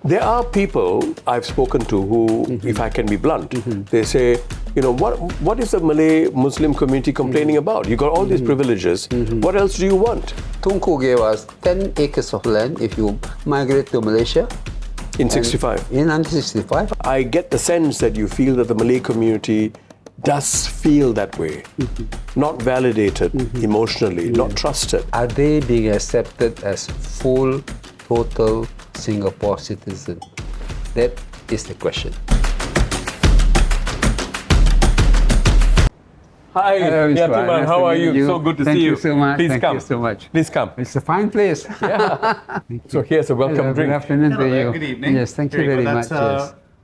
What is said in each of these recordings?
There are people I've spoken to who, if I can be blunt, they say, what is the Malay Muslim community complaining about? You got all these privileges. What else do you want? Tunku gave us 10 acres of land if you migrate to Malaysia. In 65? In 1965. I get the sense that you feel that the Malay community does feel that way. Not validated emotionally, not trusted. Are they being accepted as full, total Singapore citizen? That is the question. Hi, Hello, Mr. Yatiman, Nice how to are meet you? So good to see you. Thank you so much. Please Thank come. you so much. Please come. It's a fine place. Yeah. So here's a welcome drink. Good afternoon to you. Good evening. Yes, thank you very much.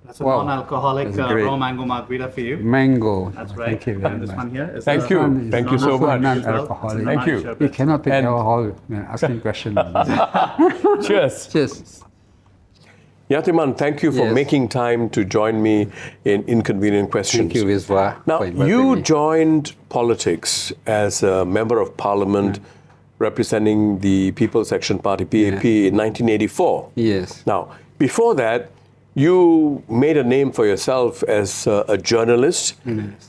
That's a Wow. non-alcoholic That's great. raw mango margarita for you. Mango. That's right. Thank you very And this much. one here is Thank you. Thank you so much. Non-alcoholic. Thank you. You cannot take And- alcohol. Asking questions. Cheers. Cheers. Yatiman, thank you for Yes. making time to join me in Inconvenient Questions. Thank you, Viswa. Now, for inviting you me. joined politics as a member of parliament representing the People's Action Party, PAP, in 1984. Yes. Now, before that, you made a name for yourself as a journalist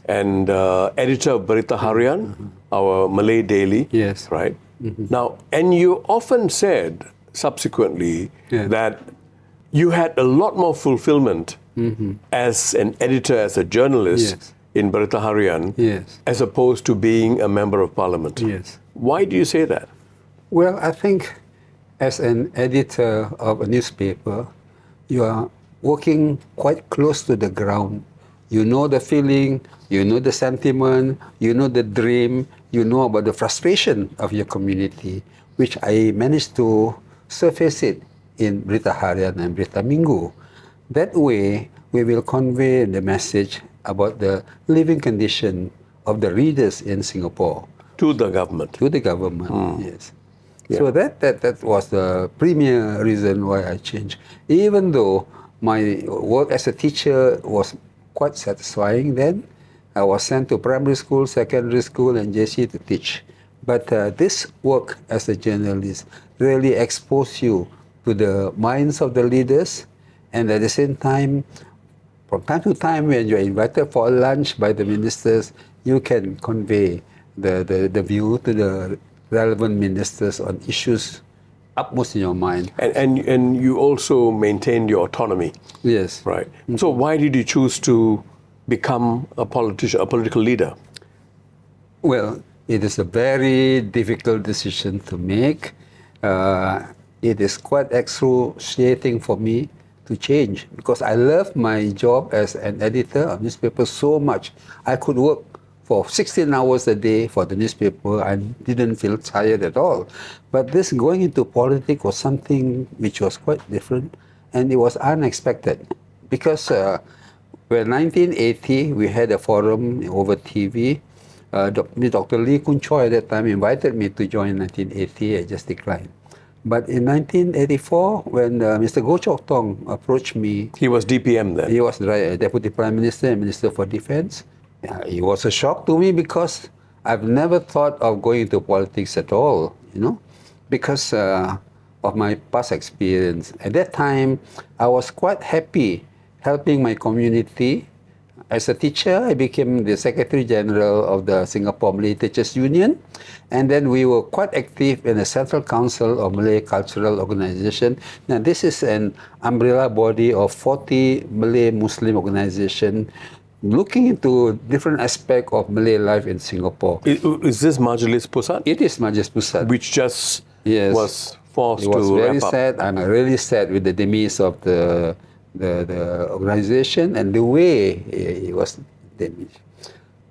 and editor of Berita Harian, our Malay daily. Yes. Right? Now, and you often said subsequently Yes. that you had a lot more fulfillment as an editor, as a journalist Yes. in Berita Harian, Yes. as opposed to being a member of parliament. Yes. Why do you say that? Well, I think as an editor of a newspaper, you are working quite close to the ground. You know the feeling, you know the sentiment, you know the dream, you know about the frustration of your community, which I managed to surface it in Berita Harian and Berita Minggu. That way, we will convey the message about the living condition of the readers in Singapore To the government. to the government. Yes. Yeah. So that was the premier reason why I changed. Even though my work as a teacher was quite satisfying then, I was sent to primary school, secondary school, and JC to teach. But this work as a journalist really exposed you to the minds of the leaders, and at the same time, from time to time, when you're invited for a lunch by the ministers, you can convey the view to the relevant ministers on issues upmost in your mind. And you also maintained your autonomy, Yes. right? So why did you choose to become a politician, a political leader? Well, it is a very difficult decision to make. It is quite excruciating for me to change because I love my job as an editor of newspaper so much. I could work for 16 hours a day for the newspaper. I didn't feel tired at all. But this going into politics was something which was quite different, and it was unexpected because when 1980 we had a forum over TV. Dr. Lee Kun Choi at that time invited me to join in 1980. I just declined. But in 1984, when Mr. Goh Chok Tong approached me, He was DPM then. he was the Deputy Prime Minister and Minister for Defense. It was a shock to me because I've never thought of going into politics at all, because of my past experience. At that time, I was quite happy helping my community. As a teacher, I became the Secretary General of the Singapore Malay Teachers Union, and then we were quite active in the Central Council of Malay Cultural Organization. Now, this is an umbrella body of 40 Malay Muslim organizations looking into different aspects of Malay life in Singapore. Is this Majlis Pusat? It is Majlis Pusat. Which just Yes. was forced It was to very wrap up. sad, and I'm really sad with the demise of the organization and the way it was damaged.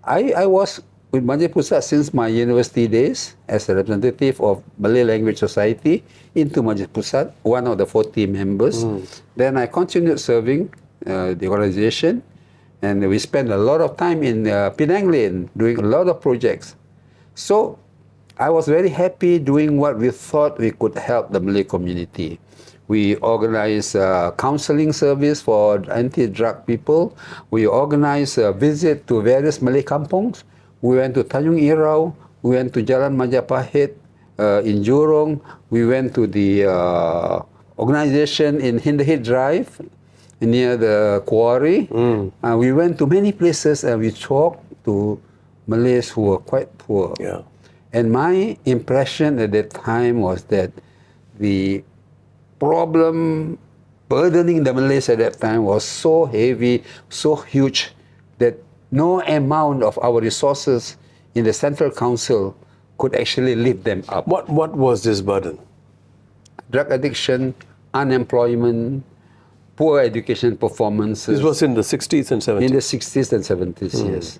I was with Majlis Pusat since my university days as a representative of Malay Language Society into Majlis Pusat, one of the 40 members. Then I continued serving the organization, and we spent a lot of time in Penang Lane doing a lot of projects. So I was very happy doing what we thought we could help the Malay community. We organized counseling service for anti-drug people. We organized a visit to various Malay kampongs. We went to Tanjung Irau. We went to Jalan Majapahit in Jurong. We went to the organization in Hindhead Drive near the quarry. We went to many places and we talked to Malays who were quite poor. Yeah. And my impression at that time was that the problem burdening the Malays at that time was so heavy, so huge, that no amount of our resources in the Central Council could actually lift them up. What was this burden? Drug addiction, unemployment, poor education performances. This was in the 60s and 70s. In the 60s and 70s, yes.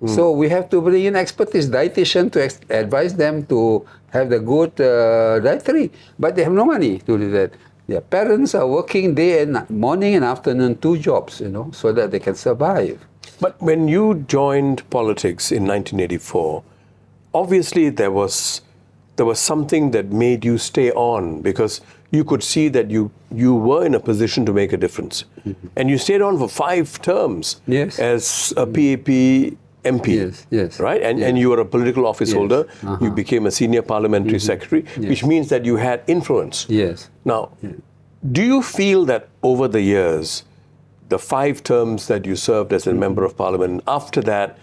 So we have to bring in expertise, dietitian, to advise them to have the good dietary, but they have no money to do that. Their parents are working day and morning and afternoon, 2 jobs, so that they can survive. But when you joined politics in 1984, obviously there was something that made you stay on, because you could see that you were in a position to make a difference. And you stayed on for 5 terms as a PAP MP, yes. right? And you were a political office holder. You became a Senior Parliamentary Secretary, which means that you had influence. Yes. Now, do you feel that over the years, the 5 terms that you served as a Member of Parliament, after that,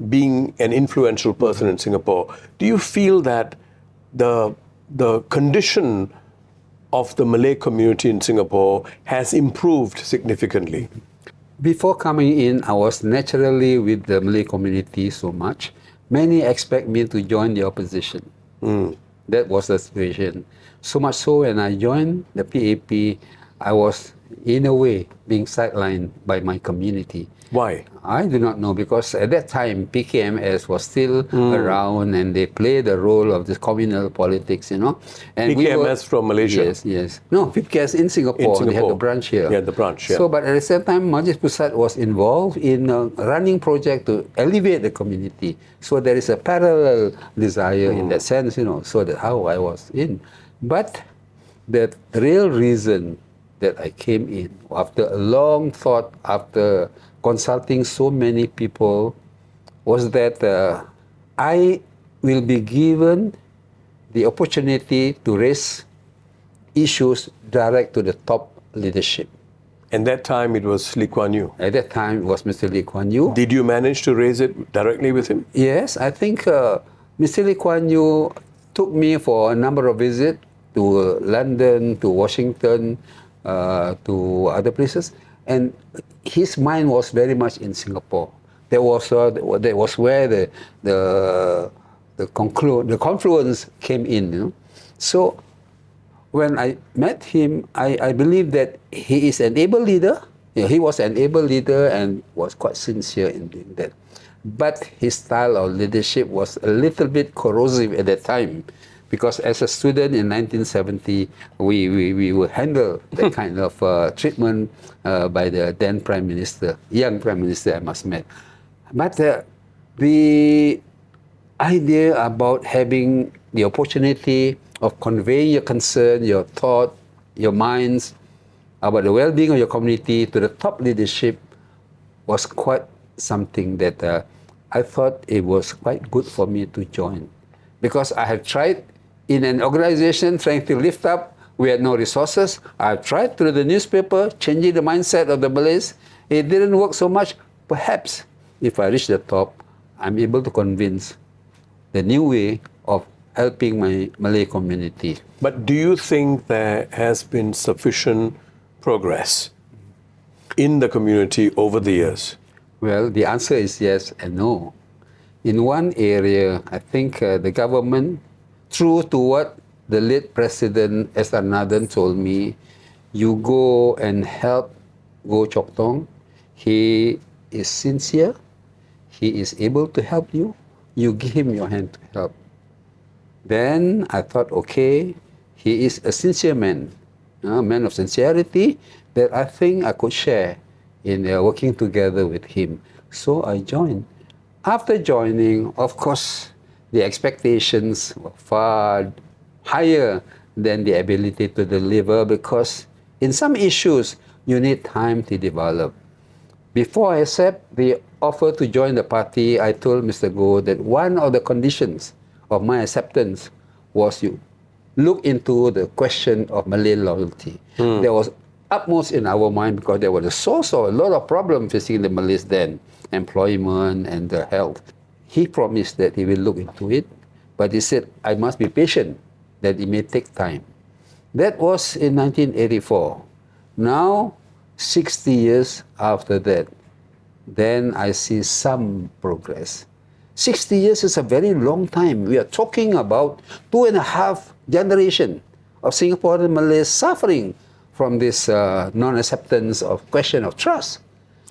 being an influential person in Singapore, do you feel that the condition of the Malay community in Singapore has improved significantly? Before coming in, I was naturally with the Malay community so much. Many expect me to join the opposition. That was the situation. So much so when I joined the PAP, I was, in a way, being sidelined by my community. Why? I do not know, because at that time PKMS was still around and they played the role of this communal politics, And PKMS from Malaysia? Yes. No, PKMS in Singapore. They had a branch here. Yeah, the branch, yeah. So, but at the same time, Majlis Pusat was involved in a running project to alleviate the community. So there is a parallel desire in that sense, so that's how I was in. But the real reason that I came in, after a long thought, after consulting so many people, was that I will be given the opportunity to raise issues direct to the top leadership. And that time it was Lee Kuan Yew. At that time, it was Mr. Lee Kuan Yew. Did you manage to raise it directly with him? Yes, I think Mr. Lee Kuan Yew took me for a number of visits to London, to Washington, to other places, and his mind was very much in Singapore. That was where the confluence came in. So when I met him, I believe that he is an able leader. He was an able leader and was quite sincere in doing that. But his style of leadership was a little bit corrosive at that time, because as a student in 1970, we would handle that kind of treatment by the then Prime Minister, young Prime Minister, I must admit. But the idea about having the opportunity of conveying your concern, your thought, your minds about the well-being of your community to the top leadership was quite something that I thought it was quite good for me to join. Because I have tried in an organization trying to lift up, we had no resources. I've tried through the newspaper, changing the mindset of the Malays. It didn't work so much. Perhaps if I reach the top, I'm able to convince the new way of helping my Malay community. But do you think there has been sufficient progress in the community over the years? Well, the answer is yes and no. In one area, I think the government, true to what the late President S.R. Nathan told me, you go and help Goh Chok Tong. He is sincere. He is able to help you. You give him your hand to help. Then I thought, okay, he is a sincere man, a man of sincerity that I think I could share in working together with him. So I joined. After joining, of course, the expectations were far higher than the ability to deliver, because in some issues, you need time to develop. Before I accept the offer to join the party, I told Mr. Goh that one of the conditions of my acceptance was you look into the question of Malay loyalty. There was utmost in our mind because there was a source of a lot of problems facing the Malays then, employment and the health. He promised that he will look into it, but he said, I must be patient, that it may take time. That was in 1984. Now, 60 years after that, then I see some progress. 60 years is a very long time. We are talking about 2.5 generations of Singaporean Malays suffering from this non-acceptance of question of trust.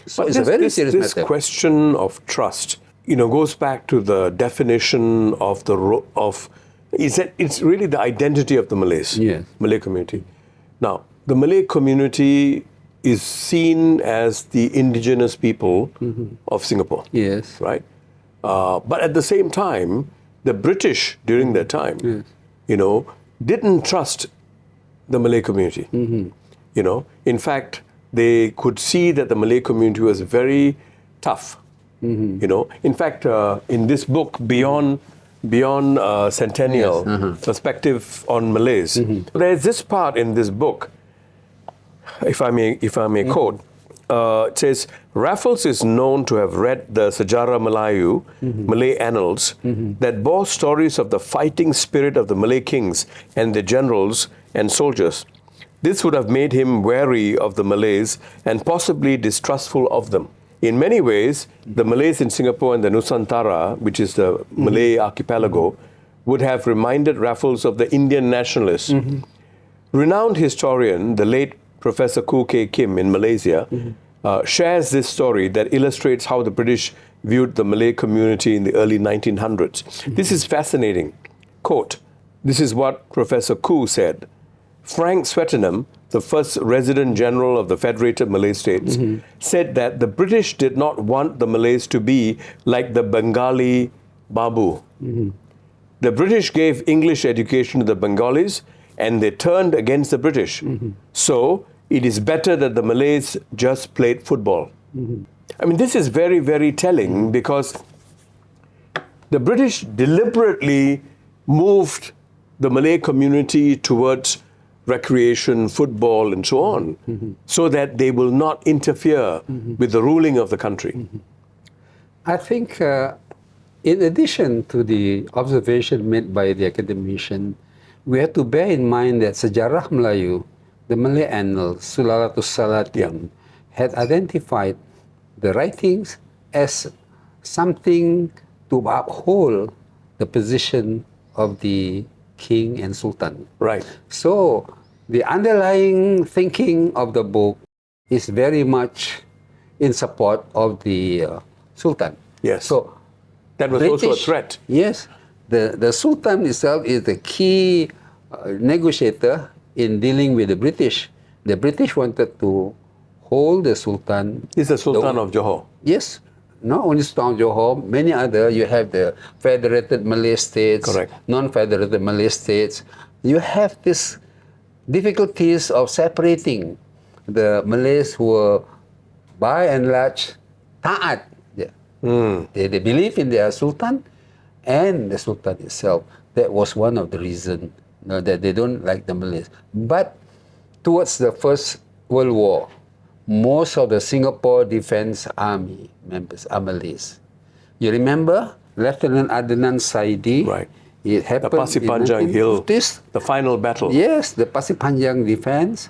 So it's a very serious this matter. question of trust, goes back to the definition of it's really the identity of the Malays, Yes. Malay community. Now, the Malay community is seen as the indigenous people of Singapore, Yes. right? But at the same time, the British during that time, didn't trust the Malay community. In fact, they could see that the Malay community was very tough. In fact, in this book, Beyond Centennial, Perspective on Malays, there's this part in this book, if I may quote, it says, Raffles is known to have read the Sejarah Melayu, Malay annals, that bore stories of the fighting spirit of the Malay kings and their generals and soldiers. This would have made him wary of the Malays and possibly distrustful of them. In many ways, the Malays in Singapore and the Nusantara, which is the Malay archipelago, would have reminded Raffles of the Indian nationalists. Renowned historian, the late Professor Khoo K. Kim in Malaysia, shares this story that illustrates how the British viewed the Malay community in the early 1900s. This is fascinating. Quote, this is what Professor Khoo said. Frank Swettenham, the first Resident General of the Federated Malay States, said that the British did not want the Malays to be like the Bengali Babu. The British gave English education to the Bengalis and they turned against the British. So, it is better that the Malays just played football. I mean, this is very, very telling because the British deliberately moved the Malay community towards recreation, football, and so on, so that they will not interfere with the ruling of the country. I think, in addition to the observation made by the academician, we have to bear in mind that Sejarah Melayu, the Malay annals, Sulalatus Salatin, had identified the writings as something to uphold the position of the king and sultan. Right. So, the underlying thinking of the book is very much in support of the sultan. Yes. So, That was also a threat. Yes. The sultan itself is the key negotiator in dealing with the British. The British wanted to hold the sultan. He's the Sultan of Johor. Yes. Not only Sultan of Johor, many other. You have the Federated Malay States, Correct. non-federated Malay States. You have these difficulties of separating the Malays who were, by and large, ta'at. They believe in their sultan and the sultan itself. That was one of the reasons that they don't like the Malays. But towards the First World War, most of the Singapore Defence Army members are Malays. You remember Lieutenant Adnan Saidi? Right. It happened The Pasir Panjang in Hill, 1950s. the final battle. Yes, the Pasir Panjang defense.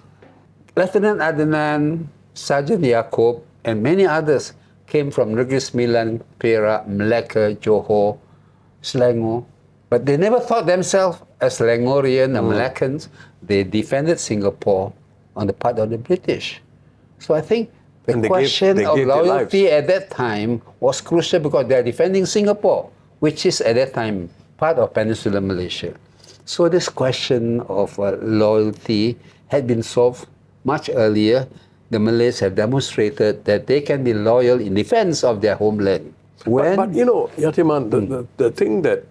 Lieutenant Adnan, Sergeant Yaakob, and many others came from Negeri Sembilan, Perak, Melaka, Johor, Selangor. But they never thought themselves as Selangorian or Melaccans. They defended Singapore on the part of the British. So I think the And they question gave of their loyalty lives. at that time was crucial because they are defending Singapore, which is at that time part of Peninsular Malaysia. So this question of loyalty had been solved much earlier. The Malays have demonstrated that they can be loyal in defense of their homeland. But Yatiman, the thing that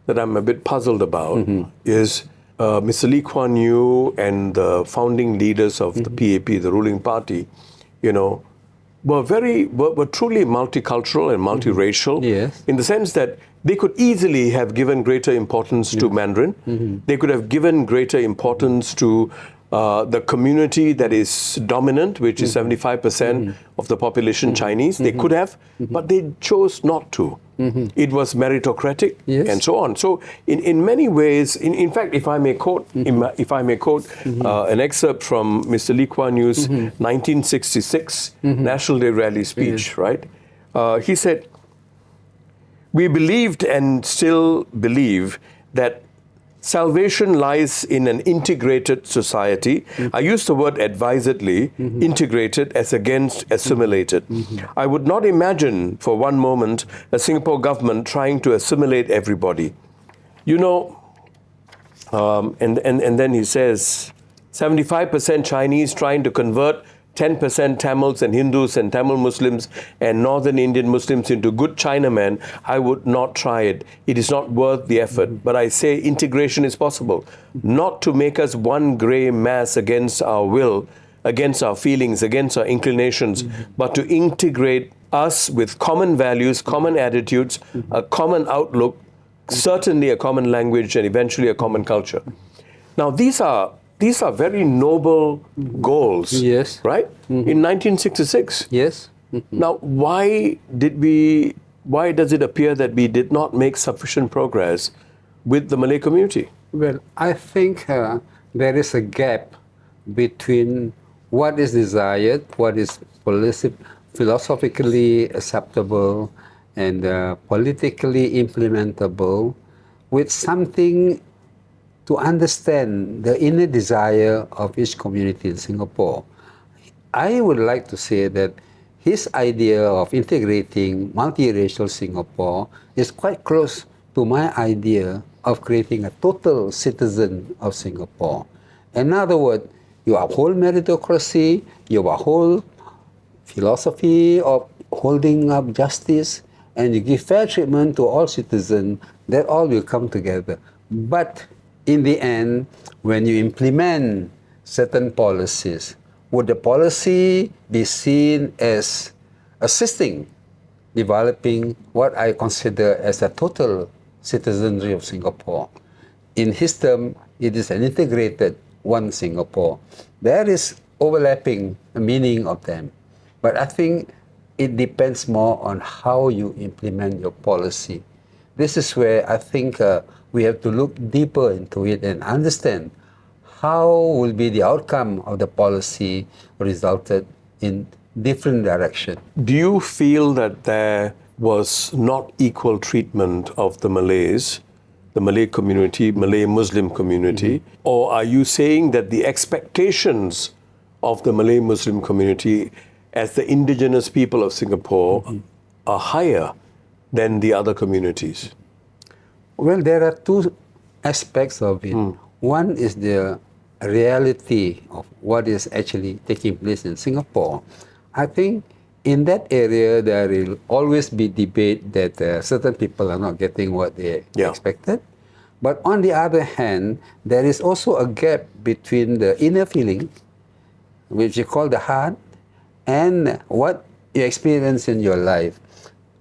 I'm a bit puzzled about is Mr. Lee Kuan Yew and the founding leaders of the PAP, the ruling party, were truly multicultural and multiracial, Yes. in the sense that they could easily have given greater importance to Mandarin. They could have given greater importance to the community that is dominant, which is 75% of the population Chinese. They could have, but they chose not to. It was meritocratic, Yes. and so on. So, in many ways, in fact, if I may quote, an excerpt from Mr. Lee Kuan Yew's 1966 National Day rally speech, right? He said, "We believed and still believe that salvation lies in an integrated society." I use the word advisedly, integrated as against assimilated. I would not imagine for one moment a Singapore government trying to assimilate everybody. You know, and then he says, 75% Chinese trying to convert 10% Tamils and Hindus and Tamil Muslims and Northern Indian Muslims into good Chinamen, I would not try it. It is not worth the effort. But I say integration is possible. Not to make us one grey mass against our will, against our feelings, against our inclinations, but to integrate us with common values, common attitudes, a common outlook, certainly a common language, and eventually a common culture. Now, these are very noble goals, Yes. right? In 1966. Yes. Now, why does it appear that we did not make sufficient progress with the Malay community? Well, I think there is a gap between what is desired, what is philosophically acceptable and politically implementable, with something to understand the inner desire of each community in Singapore. I would like to say that his idea of integrating multiracial Singapore is quite close to my idea of creating a total citizen of Singapore. In other words, you uphold meritocracy, you uphold philosophy of holding up justice, and you give fair treatment to all citizens, that all will come together. But in the end, when you implement certain policies, would the policy be seen as assisting developing what I consider as a total citizenry of Singapore? In his term, it is an integrated one Singapore. There is overlapping meaning of them, but I think it depends more on how you implement your policy. This is where I think we have to look deeper into it and understand how will be the outcome of the policy resulted in different direction. Do you feel that there was not equal treatment of the Malays, the Malay community, Malay Muslim community, or are you saying that the expectations of the Malay Muslim community as the indigenous people of Singapore are higher than the other communities? Well, there are two aspects of it. One is the reality of what is actually taking place in Singapore. I think in that area there will always be debate that certain people are not getting what they expected. But on the other hand, there is also a gap between the inner feeling, which you call the heart, and what you experience in your life.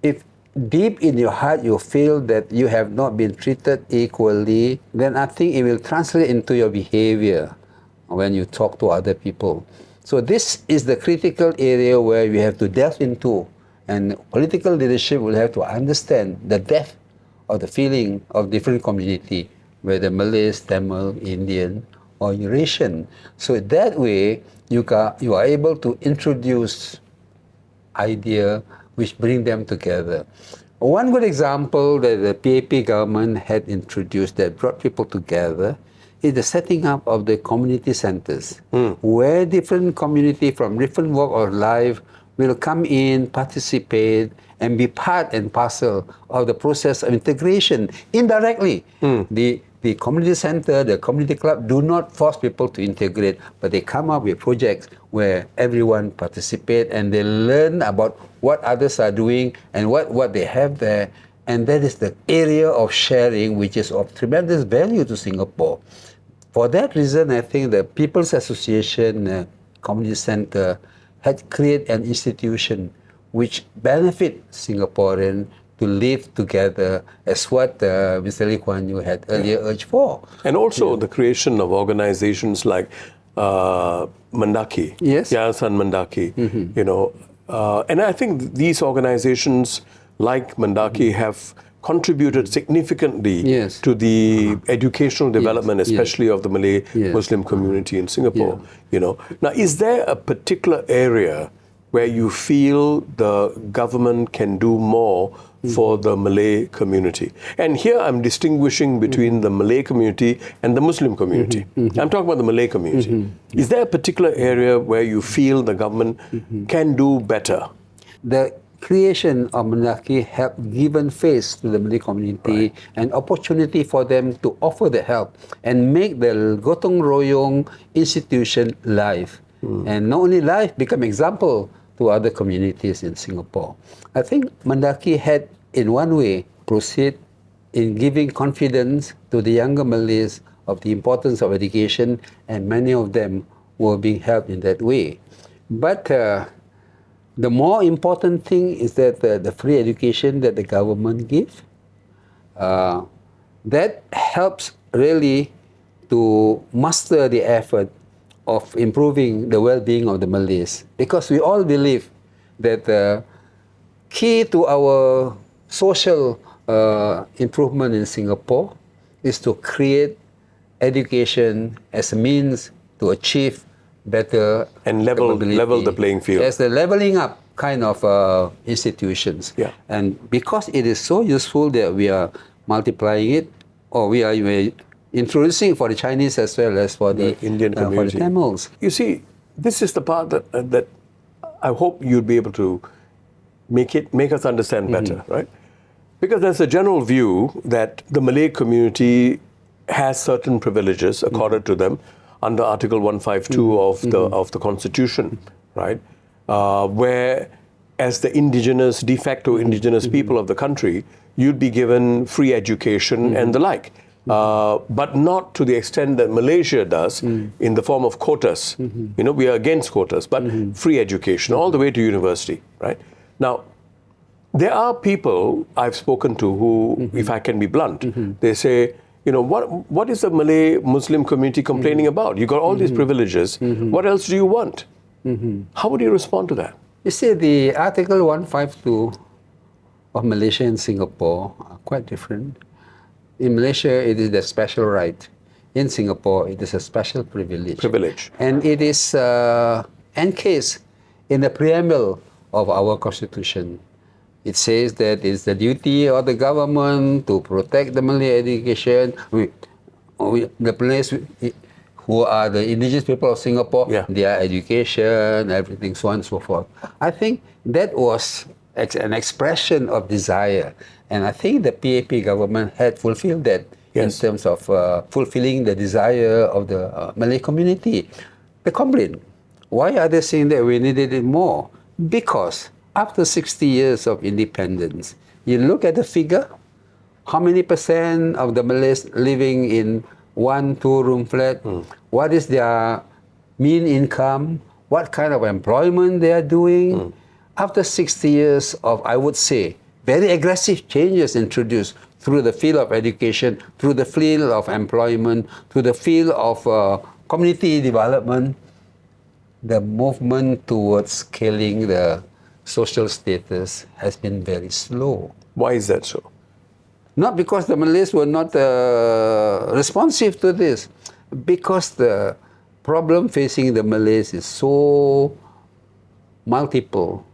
If deep in your heart you feel that you have not been treated equally, then I think it will translate into your behavior when you talk to other people. So this is the critical area where we have to delve into, and political leadership will have to understand the depth of the feeling of different community, whether Malays, Tamil, Indian, or Eurasian. So that way, you are able to introduce idea which bring them together. One good example that the PAP government had introduced that brought people together is the setting up of the community centers, where different community from different walk of life will come in, participate, and be part and parcel of the process of integration indirectly. The community center, the community club do not force people to integrate, but they come up with projects where everyone participate and they learn about what others are doing and what they have there. And that is the area of sharing which is of tremendous value to Singapore. For that reason, I think the People's Association Community Center had created an institution which benefit Singaporean to live together as what Mr. Lee Kuan Yew had earlier urged for. And also the creation of organizations like Mendaki, Yes. Yayasan Mendaki, you know, and I think these organizations like Mendaki have contributed significantly Yes. to the educational development, especially of the Malay Yes. Muslim community in Singapore. You know, now is there a particular area where you feel the government can do more for the Malay community? And here I'm distinguishing between the Malay community and the Muslim community. I'm talking about the Malay community. Is there a particular area where you feel the government can do better? The creation of Mendaki helped given face to the Malay community and opportunity for them to offer the help and make the Gotong Royong institution live. And not only live, become example to other communities in Singapore. I think Mendaki had, in one way, proceed in giving confidence to the younger Malays of the importance of education, and many of them were being helped in that way. But the more important thing is that the free education that the government gives, that helps really to master the effort of improving the well-being of the Malays. Because we all believe that the key to our social improvement in Singapore is to create education as a means to achieve better And level the playing field. as the leveling up kind of institutions. Yeah. And because it is so useful that we are multiplying it, or we are introducing for the Chinese as well as for the Indian for the community. Tamils. You see, this is the part that I hope you'd be able to make us understand better, right? Because there's a general view that the Malay community has certain privileges accorded to them under Article 152 of the Constitution, right? Where, as the indigenous, de facto indigenous people of the country, you'd be given free education and the like. But not to the extent that Malaysia does in the form of quotas. You know, we are against quotas, but free education all the way to university, right? Now, there are people I've spoken to who, if I can be blunt, they say, you know, what is the Malay Muslim community complaining about? You got all these privileges. What else do you want? How would you respond to that? You see, the Article 152 of Malaysia and Singapore are quite different. In Malaysia, it is a special right. In Singapore, it is a special privilege. And it is encased in the preamble of our Constitution. It says that it's the duty of the government to protect the Malay education. The Malays who are the indigenous people of Singapore, their education, everything, so on and so forth. I think that was an expression of desire. And I think the PAP government had fulfilled that in terms of fulfilling the desire of the Malay community. The complaint, why are they saying that we needed it more? Because after 60 years of independence, you look at the figure, how many percent of the Malays living in 1-2-room flat? What is their mean income? What kind of employment they are doing? After 60 years of, I would say, very aggressive changes introduced through the field of education, through the field of employment, through the field of community development, the movement towards scaling the social status has been very slow. Why is that so? Not because the Malays were not responsive to this, because the problem facing the Malays is so multiple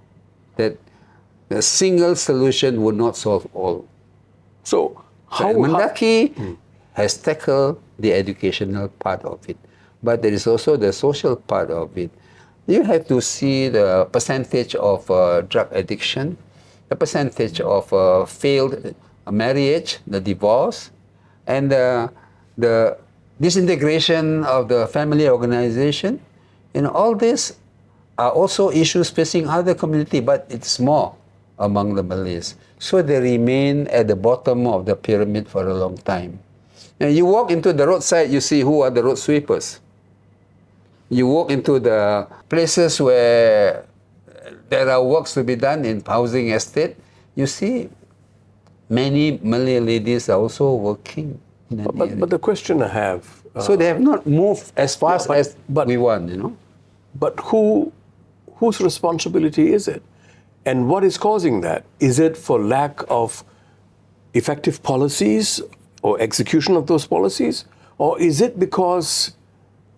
that a single solution would not solve all. So, Mendaki has tackled the educational part of it, but there is also the social part of it. You have to see the percentage of drug addiction, the percentage of failed marriage, the divorce, and the disintegration of the family organization. All these are also issues facing other community, but it's more among the Malays. So they remain at the bottom of the pyramid for a long time. And you walk into the roadside, you see who are the road sweepers. You walk into the places where there are works to be done in housing estate, you see many Malay ladies are also working in that area. But the question I have, So they have not moved as fast as but- we want, you know. but whose responsibility is it? And what is causing that? Is it for lack of effective policies or execution of those policies? Or is it because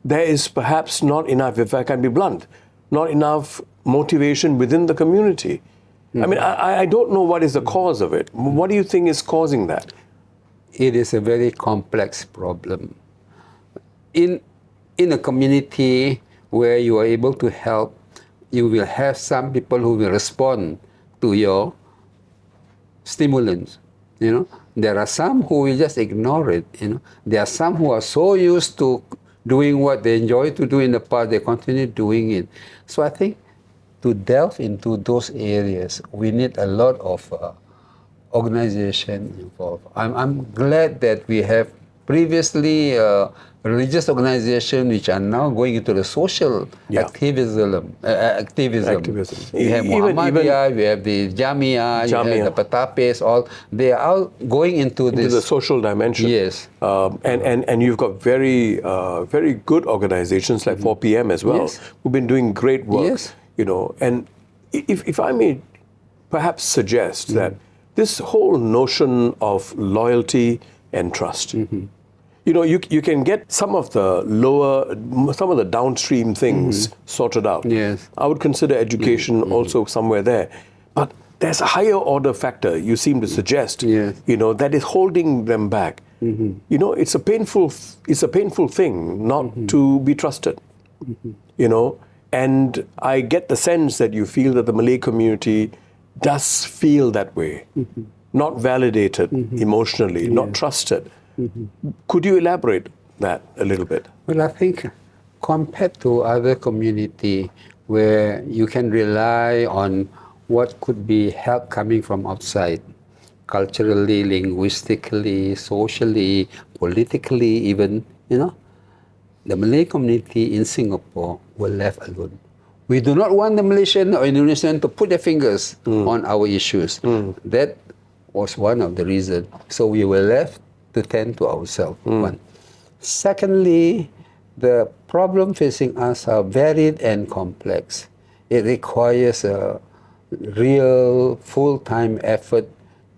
there is perhaps not enough, if I can be blunt, not enough motivation within the community? I mean, I don't know what is the cause of it. What do you think is causing that? It is a very complex problem. In a community where you are able to help, you will have some people who will respond to your stimulants. You know, there are some who will just ignore it. You know, there are some who are so used to doing what they enjoy to do in the past, they continue doing it. So I think to delve into those areas, we need a lot of organization involved. I'm glad that we have previously religious organizations which are now going into the social activism. Activism. We have Muhammadiyah, we have the Jamia, you have the Patapes, all. They are all going into this. The social dimension. Yes. And you've got very good organizations like 4PM as well, Yes. who've been doing great work. Yes. You know, and if I may perhaps suggest that this whole notion of loyalty and trust, you know, you can get some of the downstream things sorted out. Yes. I would consider education also somewhere there. But there's a higher order factor, you seem to suggest, Yes. you know, that is holding them back. You know, it's a painful thing not to be trusted. You know, and I get the sense that you feel that the Malay community does feel that way, not validated emotionally, not trusted. Could you elaborate that a little bit? Well, I think compared to other community where you can rely on what could be help coming from outside, culturally, linguistically, socially, politically even, you know, the Malay community in Singapore were left alone. We do not want the Malaysian or Indonesian to put their fingers on our issues. That was one of the reasons. So we were left to tend to ourselves. One. Secondly, the problem facing us are varied and complex. It requires a real full-time effort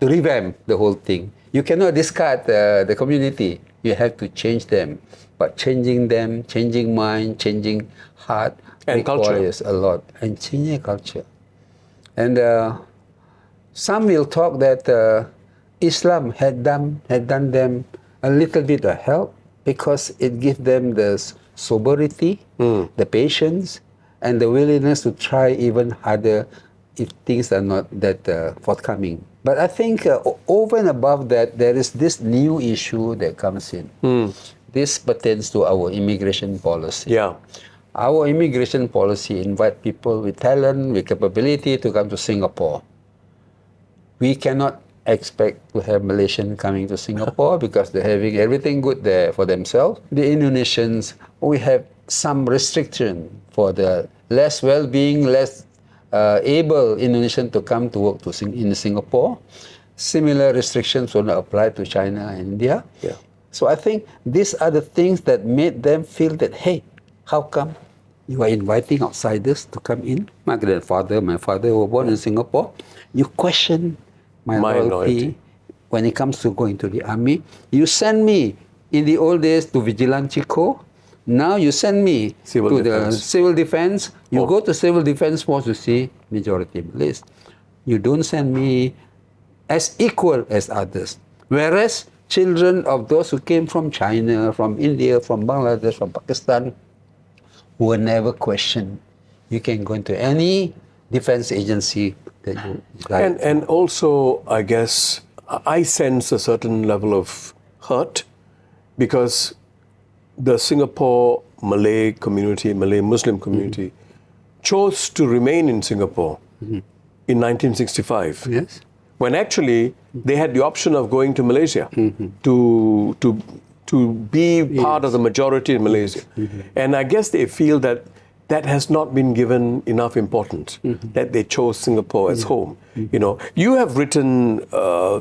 to revamp the whole thing. You cannot discard the community. You have to change them. But changing them, changing mind, changing heart And requires a lot. And changing culture. And some will talk that Islam had done them a little bit of help because it gives them the sobriety, the patience, and the willingness to try even harder if things are not that forthcoming. But I think over and above that, there is this new issue that comes in. This pertains to our immigration policy. Yeah. Our immigration policy invite people with talent, with capability to come to Singapore. We cannot expect to have Malaysians coming to Singapore because they're having everything good there for themselves. The Indonesians, we have some restriction for the less well-being, less able Indonesian to come to work in Singapore. Similar restrictions will not apply to China and India. Yeah. So I think these are the things that made them feel that, hey, how come you are inviting outsiders to come in? My grandfather, my father were born in Singapore. You question my loyalty when it comes to going to the army. You send me in the old days to Vigilante Corps. Now you send me to the civil defense. You go to civil defense force to see majority Malays. You don't send me as equal as others. Whereas children of those who came from China, from India, from Bangladesh, from Pakistan, were never questioned. You can go into any defense agency that you like. And also, I guess, I sense a certain level of hurt because the Singapore Malay community, Malay Muslim community, chose to remain in Singapore in 1965. Yes. When actually they had the option of going to Malaysia to to be part of the majority in Malaysia. And I guess they feel that that has not been given enough importance, that they chose Singapore as home. You know, you have written,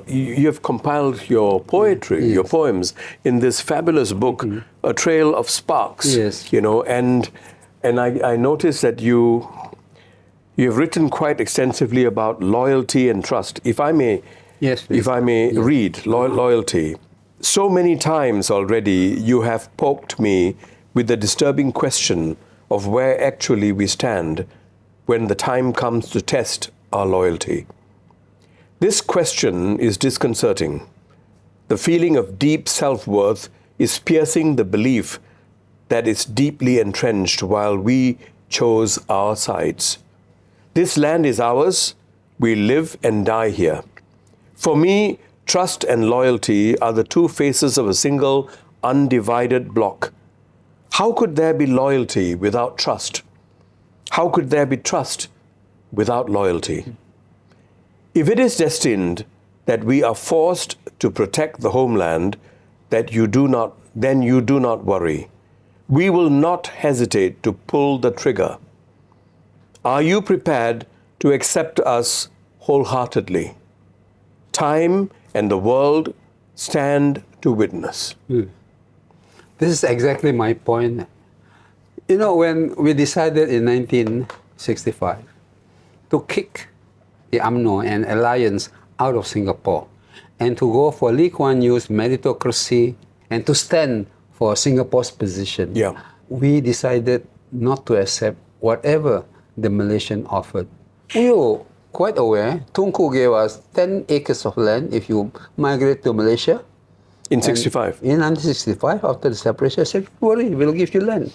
you have compiled your poetry, your poems in this fabulous book, A Trail of Sparks. Yes. You know, and I noticed that you have written quite extensively about loyalty and trust. If I may, Please. if I may read loyalty. So many times already you have poked me with the disturbing question of where actually we stand when the time comes to test our loyalty. This question is disconcerting. The feeling of deep self-worth is piercing the belief that it's deeply entrenched while we chose our sides. This land is ours. We live and die here. For me, trust and loyalty are the two faces of a single, undivided block. How could there be loyalty without trust? How could there be trust without loyalty? If it is destined that we are forced to protect the homeland, then you do not worry. We will not hesitate to pull the trigger. Are you prepared to accept us wholeheartedly? Time and the world stand to witness. This is exactly my point. You know, when we decided in 1965 to kick the UMNO and alliance out of Singapore and to go for Lee Kuan Yew's meritocracy and to stand for Singapore's position, we decided not to accept whatever the Malaysian offered. We were quite aware. Tunku gave us 10 acres of land if you migrate to Malaysia. In 65? In 1965, after the separation, I said, don't worry, we'll give you land.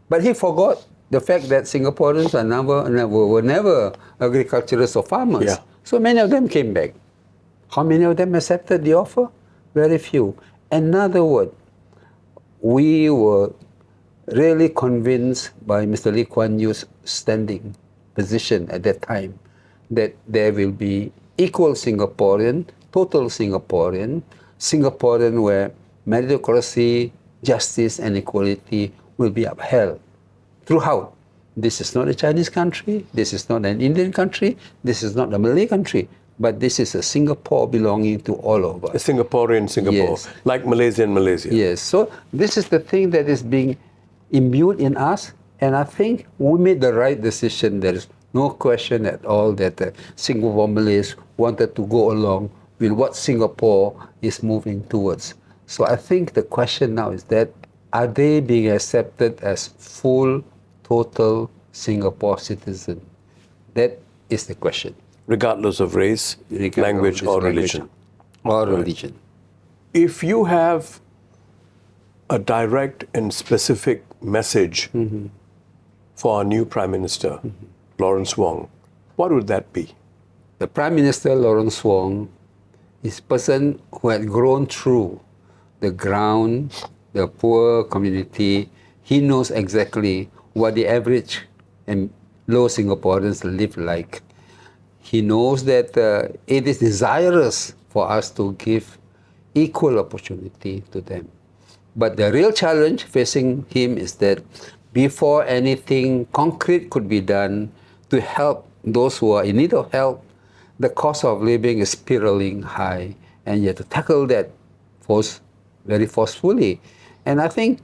But he forgot the fact that Singaporeans were never agriculturists or farmers. Yeah. So many of them came back. How many of them accepted the offer? Very few. Another word, we were really convinced by Mr. Lee Kuan Yew's standing position at that time that there will be equal Singaporean, total Singaporean where meritocracy, justice and equality will be upheld throughout. This is not a Chinese country, this is not an Indian country, this is not a Malay country, but this is a Singapore belonging to all of us. A Singaporean Singapore, Yes. like Malaysia and Malaysia. Yes, so this is the thing that is being imbued in us, and I think we made the right decision. There is no question at all that the Singapore Malays wanted to go along with what Singapore is moving towards. So I think the question now is that, are they being accepted as full, total Singapore citizen? That is the question. Regardless of race, language or religion. Or religion. If you have a direct and specific message for our new Prime Minister, Lawrence Wong, what would that be? The Prime Minister, Lawrence Wong, is a person who had grown through the ground, the poor community. He knows exactly what the average and low Singaporeans live like. He knows that it is desirous for us to give equal opportunity to them. But the real challenge facing him is that before anything concrete could be done to help those who are in need of help, the cost of living is spiraling high, and you have to tackle that very forcefully. And I think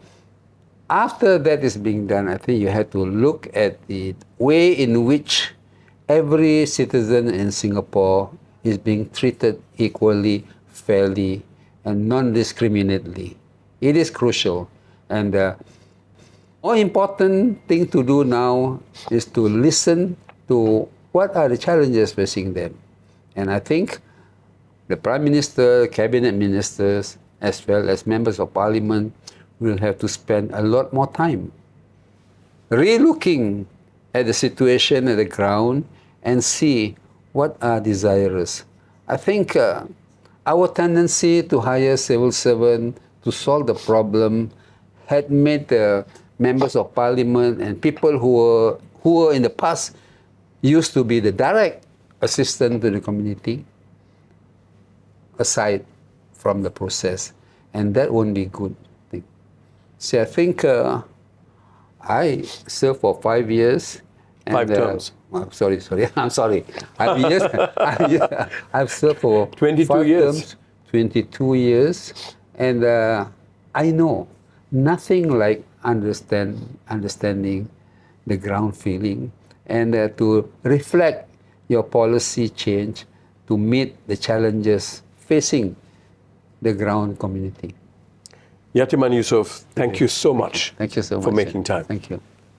after that is being done, I think you have to look at the way in which every citizen in Singapore is being treated equally, fairly, and non-discriminately. It is crucial. And the more important thing to do now is to listen to what are the challenges facing them. And I think the Prime Minister, Cabinet Ministers, as well as Members of Parliament will have to spend a lot more time re-looking at the situation at the ground and see what are desirous. I think our tendency to hire civil servants to solve the problem had made the Members of Parliament and people who were in the past used to be the direct assistant to the community aside from the process. and that won't be good thing. So I think I served for 5 years. And, 5 terms. Sorry, I'm sorry. I've served for 22 5 years. terms, 22 years, and I know nothing like understanding the ground feeling and to reflect your policy change to meet the challenges facing the ground community. Yatiman Yusof, thank you so much Thank you so much. for making time. Thank you.